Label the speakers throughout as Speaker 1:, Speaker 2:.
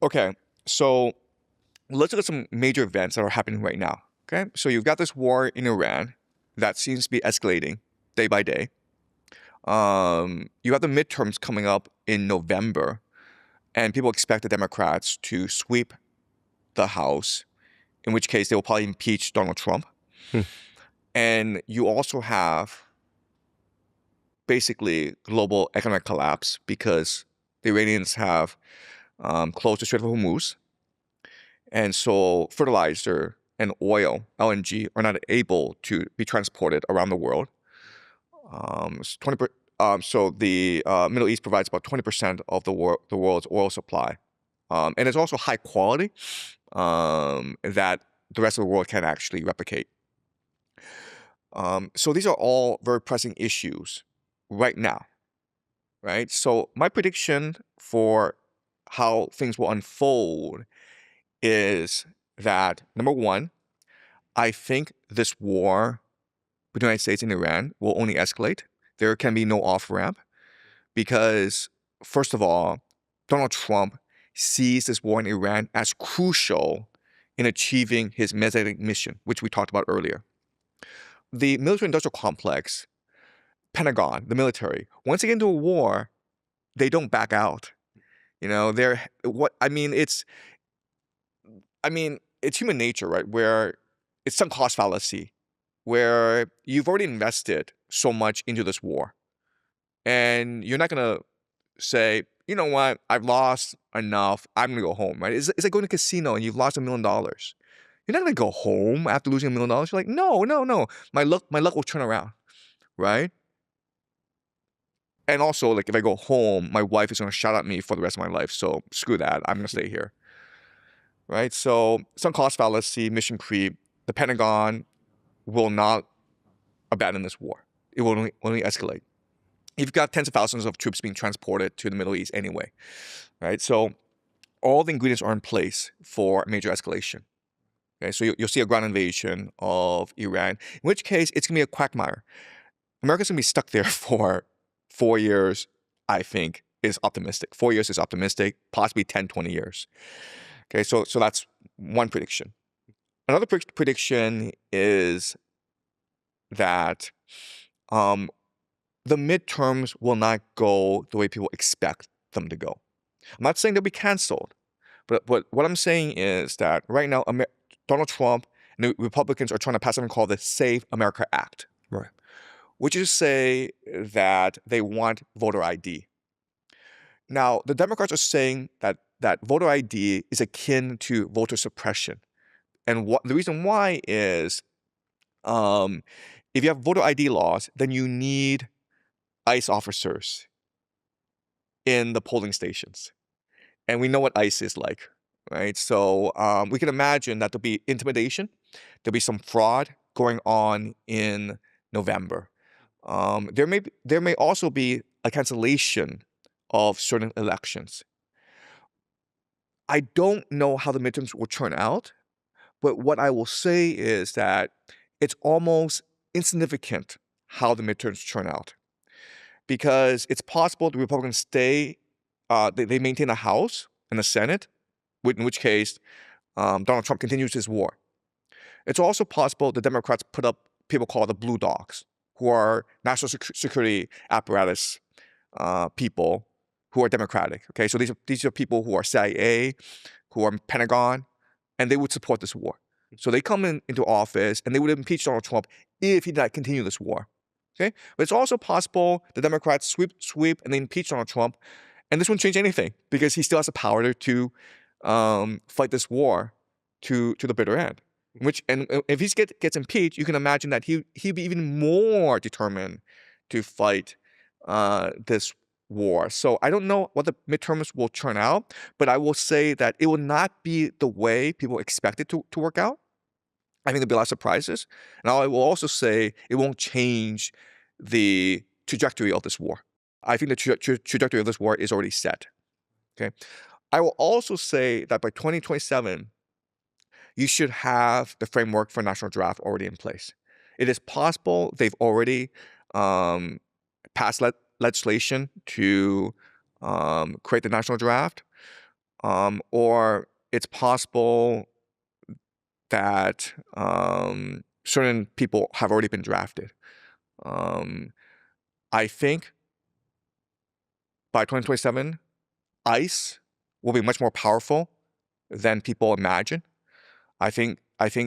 Speaker 1: Okay, so let's look at some major events that are happening right now. Okay, so you've got this war in Iran that seems to be escalating day by day. You have the midterms coming up in November, and people expect the Democrats to sweep the House, in which case they will probably impeach Donald Trump. And you also have basically global economic collapse because the Iranians have closed the Strait of Hormuz. And so fertilizer and oil, LNG, are not able to be transported around the world. So the Middle East provides about 20% of the world's oil supply. And it's also high quality that the rest of the world can't actually replicate. So these are all very pressing issues right now, right? So my prediction for how things will unfold is that, number one, I think this war between the United States and Iran will only escalate. There can be no off-ramp because, first of all, Donald Trump sees this war in Iran as crucial in achieving his Messianic mission, which we talked about earlier. The military-industrial complex, Pentagon, the military, once they get into a war, they don't back out. You know, it's human nature, right? Where it's some cost fallacy, where you've already invested so much into this war, and you're not gonna say, you know what, I've lost enough, I'm gonna go home, right? It's like going to a casino and you've lost $1 million. You're not gonna go home after losing $1 million. You're like, no, my luck will turn around, right? And also, like, if I go home, my wife is gonna shout at me for the rest of my life. So screw that, I'm gonna stay here, right? So some cost fallacy, mission creep. The Pentagon will not abandon this war. It will only escalate. You've got tens of thousands of troops being transported to the Middle East anyway, right? So all the ingredients are in place for major escalation. Okay, so you'll see a ground invasion of Iran, in which case it's gonna be a quagmire. America's gonna be stuck there for 4 years, I think, is optimistic. 4 years is optimistic, possibly 10, 20 years. Okay, so that's one prediction. Another prediction is that the midterms will not go the way people expect them to go. I'm not saying they'll be canceled, but what I'm saying is that right now, Donald Trump and the Republicans are trying to pass something called the Save America Act,
Speaker 2: Right.
Speaker 1: which is to say that they want voter ID. Now, the Democrats are saying that voter ID is akin to voter suppression. And the reason why is if you have voter ID laws, then you need ICE officers in the polling stations. And we know what ICE is like, right? So we can imagine that there'll be intimidation. There'll be some fraud going on in November. There may also be a cancellation of certain elections. I don't know how the midterms will turn out, but what I will say is that it's almost insignificant how the midterms turn out, because it's possible the Republicans stay, they maintain the House and the Senate, in which case Donald Trump continues his war. It's also possible the Democrats put up people called the Blue Dogs, who are national security apparatus people who are Democratic. Okay, so these are people who are CIA, who are Pentagon, and they would support this war. So they come into office and they would impeach Donald Trump if he did not continue this war. Okay, but it's also possible the Democrats sweep and they impeach Donald Trump, and this won't change anything because he still has the power to fight this war to the bitter end. And if he gets impeached, you can imagine that he'd be even more determined to fight this war. So I don't know what the midterms will turn out, but I will say that it will not be the way people expect it to work out. I think there'll be a lot of surprises. And I will also say it won't change the trajectory of this war. I think the trajectory of this war is already set. Okay. I will also say that by 2027, you should have the framework for national draft already in place. It is possible they've already passed legislation to create the national draft. or it's possible that certain people have already been drafted. I think by 2027, ICE will be much more powerful than people imagine. I think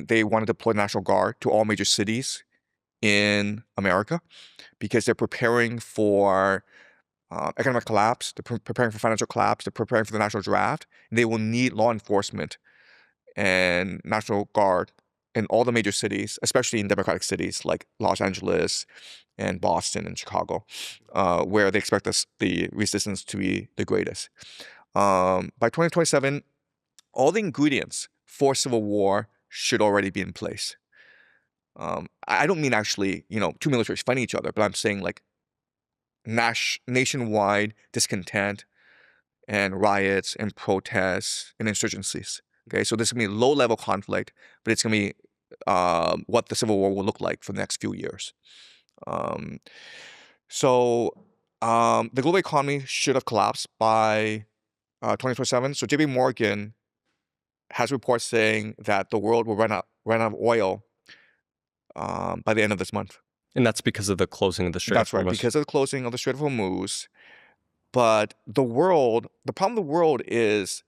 Speaker 1: they want to deploy National Guard to all major cities in America because they're preparing for economic collapse, they're preparing for financial collapse, they're preparing for the national draft. And they will need law enforcement and National Guard in all the major cities, especially in democratic cities like Los Angeles and Boston and Chicago, where they expect the resistance to be the greatest. By 2027, all the ingredients for civil war should already be in place. I don't mean actually, two militaries fighting each other, but I'm saying like nationwide discontent and riots and protests and insurgencies. Okay, so this is going to be low-level conflict, but it's going to be what the Civil War will look like for the next few years. The global economy should have collapsed by 2027. So JP Morgan has reports saying that the world will run out of oil by the end of this month.
Speaker 2: And that's because of the closing of the Strait of Hormuz.
Speaker 1: That's right, because of the closing of the Strait of Hormuz. But the problem of the world is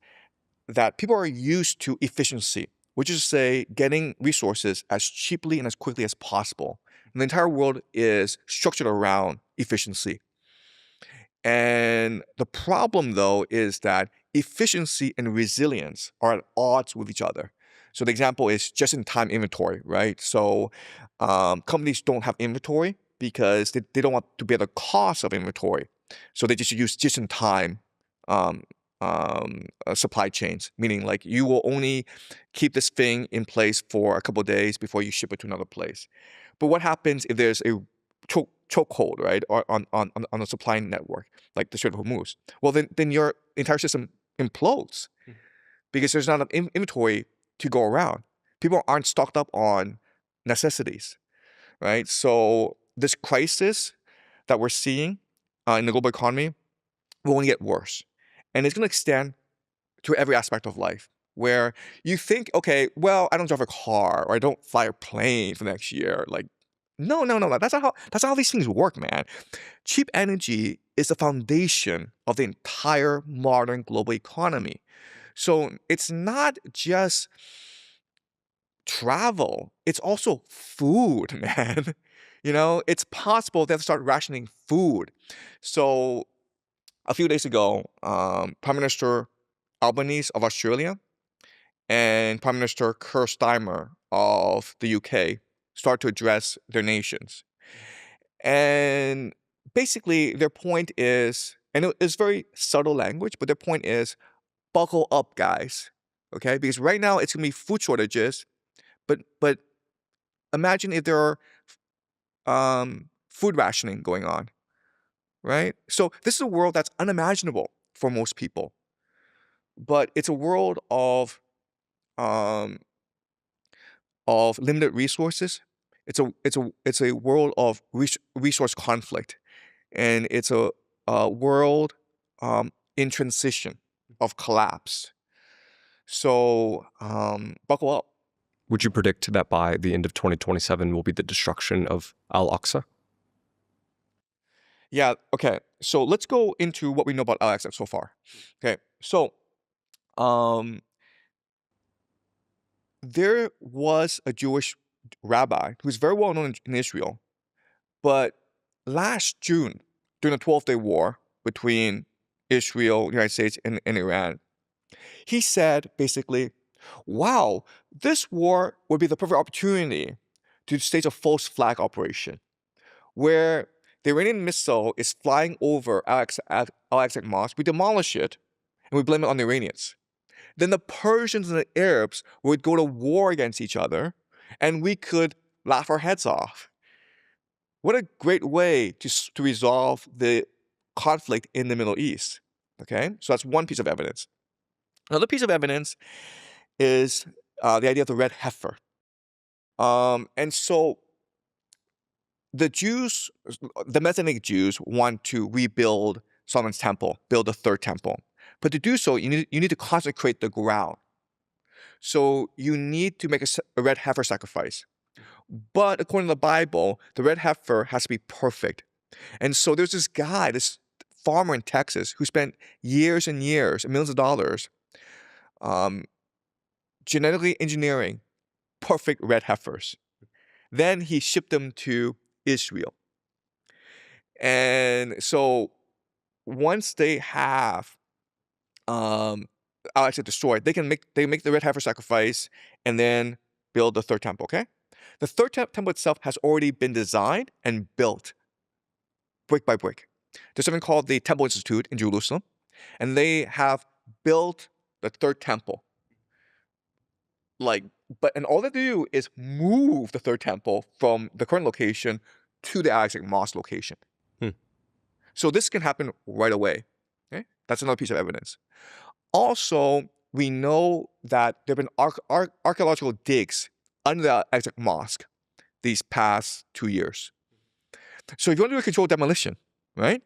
Speaker 1: that people are used to efficiency, which is to say getting resources as cheaply and as quickly as possible. And the entire world is structured around efficiency. And the problem, though, is that efficiency and resilience are at odds with each other. So the example is just-in-time inventory, right? So companies don't have inventory because they don't want to bear the cost of inventory. So they just use just-in-time supply chains, meaning like you will only keep this thing in place for a couple of days before you ship it to another place. But what happens if there's a chokehold, right, or on the supply network, like the Strait of Hormuz? Well, then your entire system implodes because there's not enough inventory to go around. People aren't stocked up on necessities, right? So this crisis that we're seeing in the global economy will only get worse. And it's going to extend to every aspect of life where you think, okay, well, I don't drive a car or I don't fly a plane for next year. Like, no. That's not how these things work, man. Cheap energy is the foundation of the entire modern global economy. So it's not just travel, it's also food, man. It's possible they have to start rationing food. So a few days ago, Prime Minister Albanese of Australia and Prime Minister Keir Starmer of the UK start to address their nations. And basically, their point is, and it's very subtle language, but their point is, buckle up, guys. Okay? Because right now it's going to be food shortages, but imagine if there are food rationing going on, right? So this is a world that's unimaginable for most people, but it's a world of limited resources. It's a world of resource conflict, and it's a world in transition of collapse. So buckle up.
Speaker 2: Would you predict that by the end of 2027 will be the destruction of Al-Aqsa?
Speaker 1: Yeah, okay. So let's go into what we know about Al-Aqsa so far. Okay, so there was a Jewish rabbi who's very well known in Israel, but last June, during the 12th Day War between Israel, the United States, and Iran, he said basically, wow, this war would be the perfect opportunity to stage a false flag operation where the Iranian missile is flying over Al-Aqsa Mosque. We demolish it and we blame it on the Iranians. Then the Persians and the Arabs would go to war against each other and we could laugh our heads off. What a great way to resolve the conflict in the Middle East. Okay, so that's one piece of evidence. Another piece of evidence is the idea of the red heifer. And so the Jews, the Messianic Jews, want to rebuild Solomon's temple, build a third temple. But to do so, you need to consecrate the ground. So you need to make a red heifer sacrifice. But according to the Bible, the red heifer has to be perfect. And so there's this guy, this farmer in Texas, who spent years and years, millions of dollars, genetically engineering perfect red heifers. Then he shipped them to Israel. And so once they have actually destroyed, they make the red heifer sacrifice and then build the third temple, okay? The third temple itself has already been designed and built brick by brick. There's something called the Temple Institute in Jerusalem, and they have built the third temple. And all they do is move the third temple from the current location to the Al-Aqsa Mosque location. So this can happen right away. Okay? That's another piece of evidence. Also, we know that there have been archaeological digs under the Al-Aqsa Mosque these past 2 years. So if you want to do a controlled demolition, right?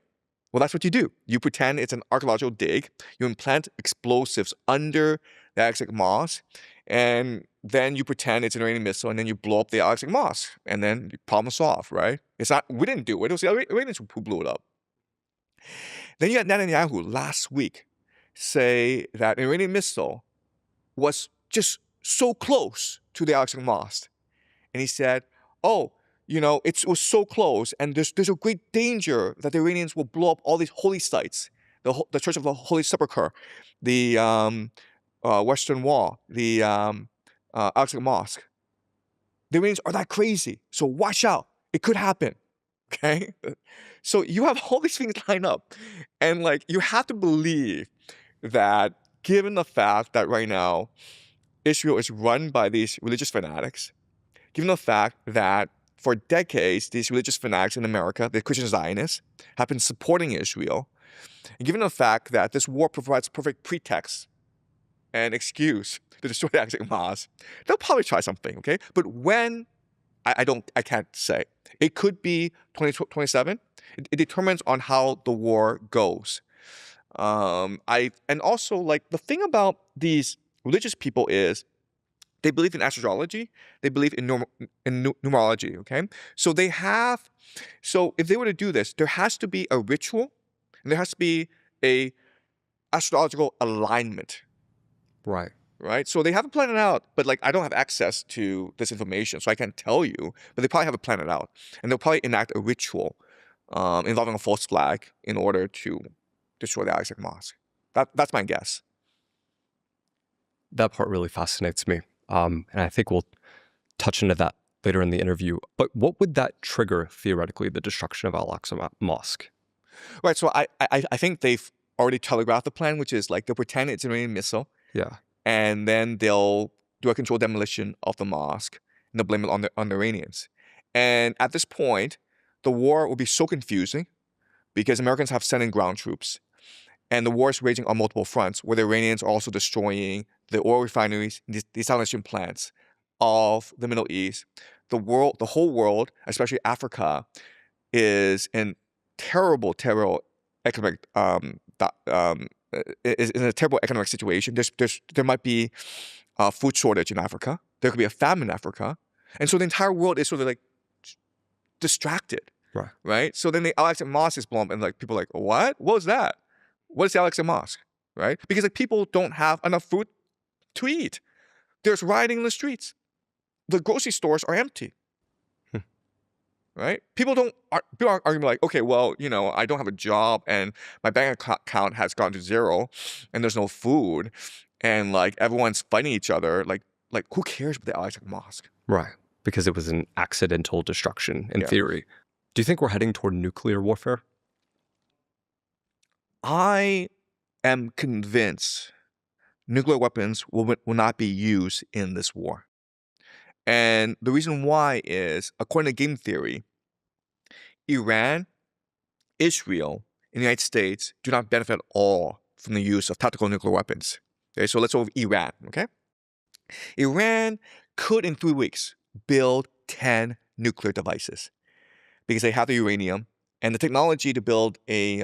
Speaker 1: Well, that's what you do. You pretend it's an archaeological dig. You implant explosives under the Al-Aqsa Mosque, and then you pretend it's an Iranian missile, and then you blow up the Al-Aqsa Mosque, and then problem solved, right? It's not, we didn't do it. It was the Iranians who blew it up. Then you had Netanyahu last week say that an Iranian missile was just so close to the Al-Aqsa Mosque. And he said, oh, it was so close, and there's a great danger that the Iranians will blow up all these holy sites, the Church of the Holy Sepulchre, the Western Wall, the Al-Aqsa Mosque. The Iranians are that crazy, so watch out. It could happen, okay? So you have all these things lined up, and you have to believe that given the fact that right now Israel is run by these religious fanatics, given the fact that for decades, these religious fanatics in America, the Christian Zionists, have been supporting Israel. And given the fact that this war provides perfect pretext and excuse to destroy the Al-Aqsa Mosque, they'll probably try something, okay? But when, I can't say. It could be 2027. It determines on how the war goes. And also, the thing about these religious people is, they believe in astrology. They believe in numerology, okay? So if they were to do this, there has to be a ritual, and there has to be a astrological alignment.
Speaker 2: Right.
Speaker 1: Right? So they haven't planned it out, but I don't have access to this information, so I can't tell you, but they probably haven't planned it out. And they'll probably enact a ritual involving a false flag in order to destroy the Al-Aqsa Mosque. That's my guess.
Speaker 2: That part really fascinates me. And I think we'll touch into that later in the interview. But what would that trigger, theoretically, the destruction of Al-Aqsa Mosque?
Speaker 1: Right, so I think they've already telegraphed the plan, which is they'll pretend it's an Iranian missile.
Speaker 2: Yeah.
Speaker 1: And then they'll do a controlled demolition of the mosque, and they'll blame it on the Iranians. And at this point, the war will be so confusing because Americans have sent in ground troops. And the war is raging on multiple fronts, where the Iranians are also destroying the oil refineries, the desalination plants of the Middle East. The whole world, especially Africa, is in terrible economic is in a terrible economic situation. There might be a food shortage in Africa. There could be a famine in Africa, and so the entire world is sort of distracted. Right. So then the Al-Aqsa Mosque is blown up, and people are what? What was that? What is the Al-Aqsa Mosque? Right? Because people don't have enough food to eat. There's rioting in the streets. The grocery stores are empty. Right? People aren't arguing okay, well, I don't have a job and my bank account has gone to zero and there's no food and everyone's fighting each other. Who cares about the Al-Aqsa Mosque?
Speaker 2: Right. Because it was an accidental destruction in theory. Do you think we're heading toward nuclear warfare?
Speaker 1: I am convinced nuclear weapons will not be used in this war. And the reason why is, according to game theory, Iran, Israel, and the United States do not benefit at all from the use of tactical nuclear weapons. Okay, so let's go with Iran, okay? Iran could, in 3 weeks, build 10 nuclear devices because they have the uranium And the technology to build a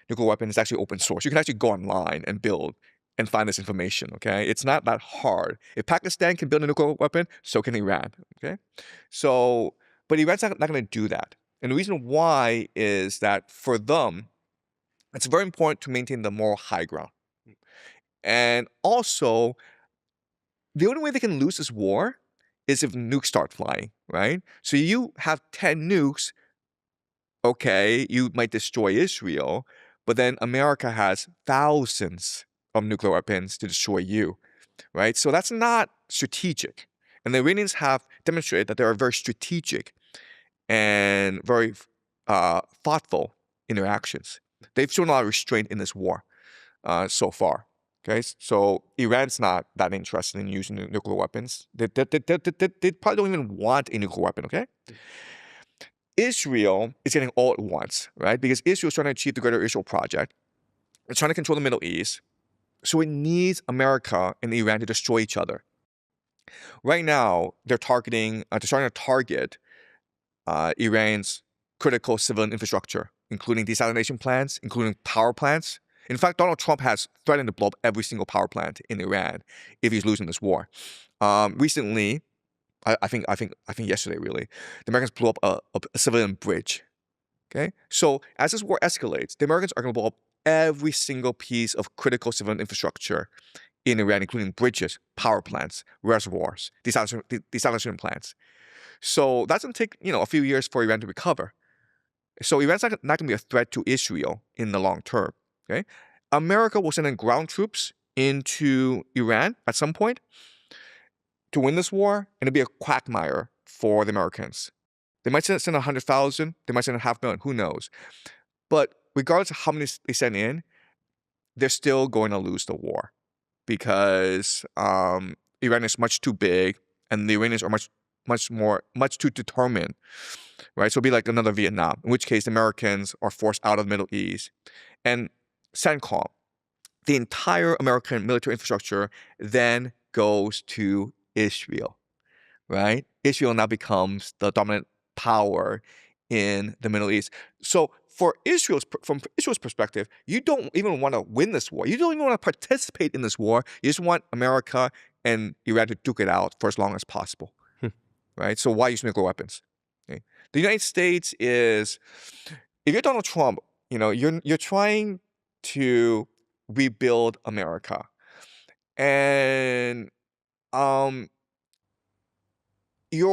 Speaker 1: nuclear weapon is actually open source. You can actually go online and build and find this information, okay? It's not that hard. If Pakistan can build a nuclear weapon, so can Iran, okay? So, but Iran's not going to do that. And the reason why is that for them, it's very important to maintain the moral high ground. And also, the only way they can lose this war is if nukes start flying, right? So you have 10 nukes, okay, you might destroy Israel, but then America has thousands of nuclear weapons to destroy you, right? So that's not strategic. And the Iranians have demonstrated that they are very strategic and very thoughtful in their actions. They've shown a lot of restraint in this war so far. Okay, so Iran's not that interested in using nuclear weapons. They probably don't even want a nuclear weapon, okay? Israel is getting all at once, right? Because Israel is trying to achieve the Greater Israel Project. It's trying to control the Middle East. So it needs America and Iran to destroy each other. Right now, they're trying to target Iran's critical civilian infrastructure, including desalination plants, including power plants. In fact, Donald Trump has threatened to blow up every single power plant in Iran if he's losing this war. Recently, I think yesterday really, the Americans blew up a civilian bridge. Okay, so as this war escalates, the Americans are going to blow up every single piece of critical civilian infrastructure in Iran, including bridges, power plants, reservoirs, desalination plants. So that's going to take a few years for Iran to recover. So Iran's not going to be a threat to Israel in the long term. Okay, America will send in ground troops into Iran at some point to win this war, and it'll be a quagmire for the Americans. They might send 100,000, they might send 500,000, who knows? But regardless of how many they send in, they're still going to lose the war because Iran is much too big, and the Iranians are much too determined, right? So it'll be like another Vietnam, in which case the Americans are forced out of the Middle East. And CENTCOM, the entire American military infrastructure then goes to Israel, right? Israel now becomes the dominant power in the Middle East. So from Israel's perspective, you don't even want to win this war. You don't even want to participate in this war. You just want America and Iran to duke it out for as long as possible, right? So why use nuclear weapons? Okay? The United States is, if you're Donald Trump, you're trying to rebuild America, and you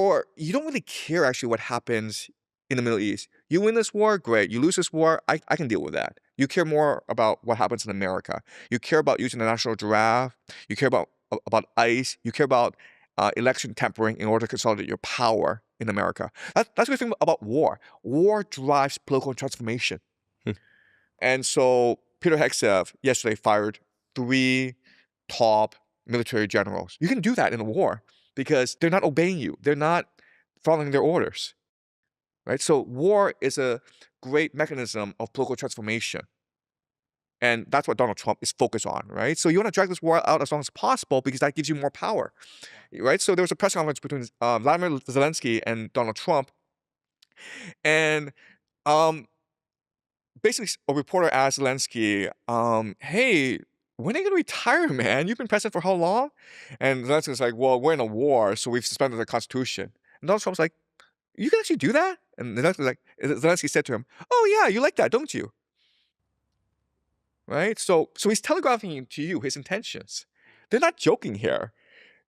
Speaker 1: don't really care actually what happens in the Middle East. You win this war, great. You lose this war, I can deal with that. You care more about what happens in America. You care about using the national draft. You care about ICE. You care about election tampering in order to consolidate your power in America. That's the thing about war. War drives political transformation. And so Peter Hegseth yesterday fired 3 top military generals. You can do that in a war because they're not obeying you. They're not following their orders, right? So war is a great mechanism of political transformation. And that's what Donald Trump is focused on, right? So you want to drag this war out as long as possible because that gives you more power, right? So there was a press conference between Vladimir Zelensky and Donald Trump. And basically, a reporter asked Zelensky, hey, when are you going to retire, man? You've been president for how long? And Zelensky's like, well, we're in a war, so we've suspended the Constitution. And Donald Trump's like, you can actually do that? And Zelensky said to him, oh, yeah, you like that, don't you? Right? So he's telegraphing to you his intentions. They're not joking here,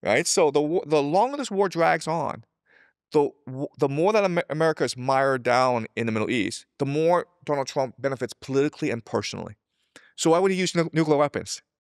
Speaker 1: right? So the longer this war drags on, the more that America is mired down in the Middle East, the more Donald Trump benefits politically and personally. So why would he use nuclear weapons?